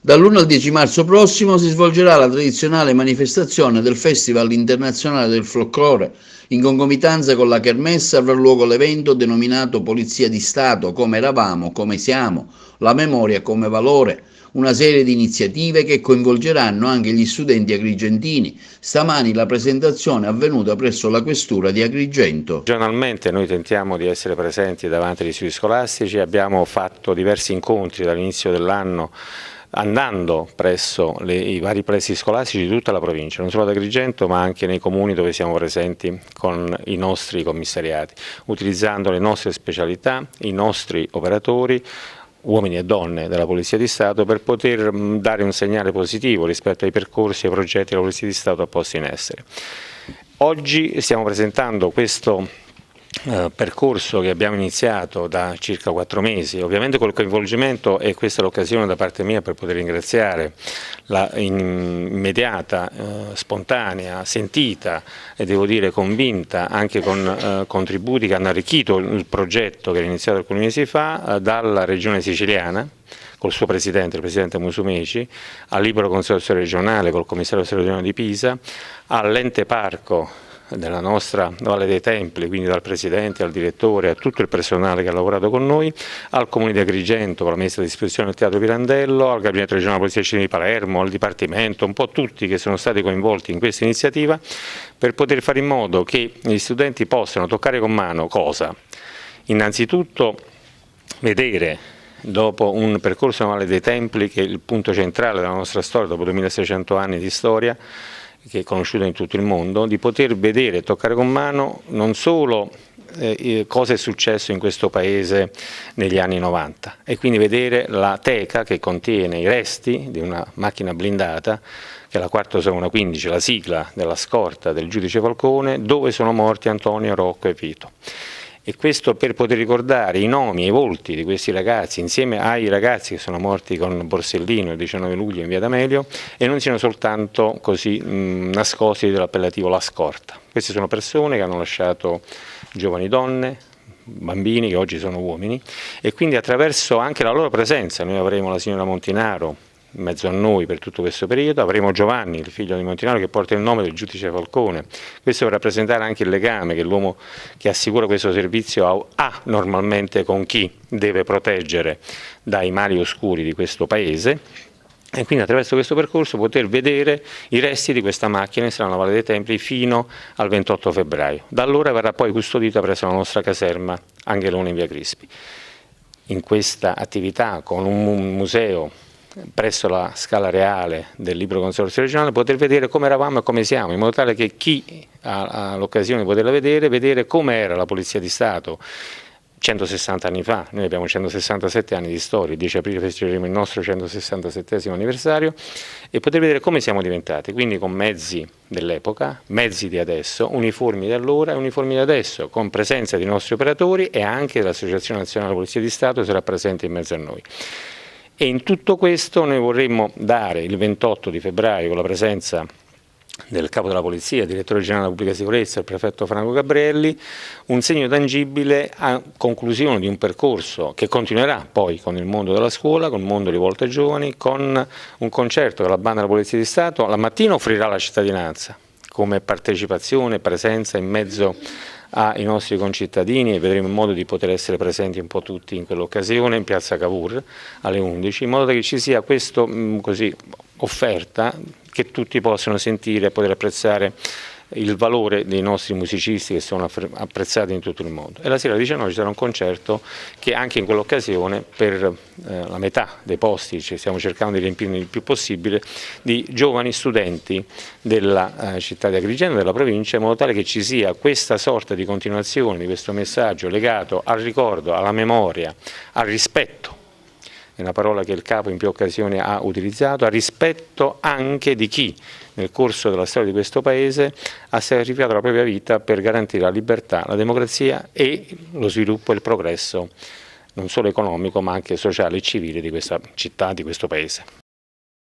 Dall'1 al 10 marzo prossimo si svolgerà la tradizionale manifestazione del Festival internazionale del folklore. In concomitanza con la kermesse avrà luogo l'evento denominato Polizia di Stato, come eravamo, come siamo, la memoria come valore, una serie di iniziative che coinvolgeranno anche gli studenti agrigentini. Stamani la presentazione è avvenuta presso la questura di Agrigento. Regionalmente noi tentiamo di essere presenti davanti agli istituti scolastici, abbiamo fatto diversi incontri dall'inizio dell'anno andando presso i vari plessi scolastici di tutta la provincia, non solo ad Agrigento ma anche nei comuni dove siamo presenti con i nostri commissariati, utilizzando le nostre specialità, i nostri operatori, uomini e donne della Polizia di Stato, per poter dare un segnale positivo rispetto ai percorsi e ai progetti della Polizia di Stato posti in essere. Oggi stiamo presentando questo percorso che abbiamo iniziato da circa 4 mesi, ovviamente col coinvolgimento, e questa è l'occasione da parte mia per poter ringraziare la immediata, spontanea, sentita e devo dire convinta, anche con contributi che hanno arricchito il progetto che era iniziato alcuni mesi fa, dalla regione siciliana, col suo presidente, il presidente Musumeci, al Libero Consorzio regionale, col commissario straordinario di Pisa, all'ente parco della nostra Valle dei Templi, quindi dal presidente al direttore, a tutto il personale che ha lavorato con noi, al comune di Agrigento con la messa a disposizione del Teatro Pirandello, al gabinetto regionale della Polizia Civile di Palermo, al dipartimento, un po' tutti che sono stati coinvolti in questa iniziativa, per poter fare in modo che gli studenti possano toccare con mano cosa? Innanzitutto vedere, dopo un percorso nella Valle dei Templi, che è il punto centrale della nostra storia, dopo 2600 anni di storia, che è conosciuto in tutto il mondo, di poter vedere e toccare con mano non solo cosa è successo in questo paese negli anni 90 e quindi vedere la teca che contiene i resti di una macchina blindata, che è la 46115, la sigla della scorta del giudice Falcone, dove sono morti Antonio, Rocco e Vito. E questo per poter ricordare i nomi e i volti di questi ragazzi insieme ai ragazzi che sono morti con Borsellino il 19 luglio in via D'Amelio e non siano soltanto così nascosti dell'appellativo La Scorta. Queste sono persone che hanno lasciato giovani donne, bambini che oggi sono uomini, e quindi attraverso anche la loro presenza noi avremo la signora Montinaro in mezzo a noi per tutto questo periodo, avremo Giovanni, il figlio di Montinaro, che porta il nome del giudice Falcone. Questo per rappresentare anche il legame che l'uomo che assicura questo servizio ha normalmente con chi deve proteggere dai mali oscuri di questo paese, e quindi attraverso questo percorso poter vedere i resti di questa macchina che sarà nella Valle dei Templi fino al 28 febbraio. Da allora verrà poi custodita presso la nostra caserma Angelone in via Crispi. In questa attività, con un museo presso la Scala Reale del Libero Consorzio regionale, poter vedere come eravamo e come siamo, in modo tale che chi ha l'occasione di poterla vedere come era la Polizia di Stato 160 anni fa. Noi abbiamo 167 anni di storia, il 10 aprile festeggeremo il nostro 167esimo anniversario, e poter vedere come siamo diventati, quindi con mezzi dell'epoca, mezzi di adesso, uniformi di allora e uniformi di adesso, con presenza di nostri operatori e anche dell'Associazione Nazionale Polizia di Stato che sarà presente in mezzo a noi. E in tutto questo noi vorremmo dare il 28 di febbraio, con la presenza del capo della polizia, direttore generale della pubblica sicurezza, il prefetto Franco Gabrielli, un segno tangibile a conclusione di un percorso che continuerà poi con il mondo della scuola, con il mondo rivolto ai giovani, con un concerto che la banda della Polizia di Stato la mattina offrirà alla cittadinanza come partecipazione e presenza in mezzo ai nostri concittadini, e vedremo il modo di poter essere presenti un po' tutti in quell'occasione in piazza Cavour alle 11, in modo che ci sia questa offerta che tutti possano sentire e poter apprezzare il valore dei nostri musicisti che sono apprezzati in tutto il mondo. E la sera alle 19 ci sarà un concerto che anche in quell'occasione, per la metà dei posti, stiamo cercando di riempirne il più possibile, di giovani studenti della città di Agrigento, della provincia, in modo tale che ci sia questa sorta di continuazione di questo messaggio legato al ricordo, alla memoria, al rispetto. È una parola che il capo in più occasioni ha utilizzato, a rispetto anche di chi nel corso della storia di questo Paese ha sacrificato la propria vita per garantire la libertà, la democrazia e lo sviluppo e il progresso non solo economico ma anche sociale e civile di questa città, di questo Paese.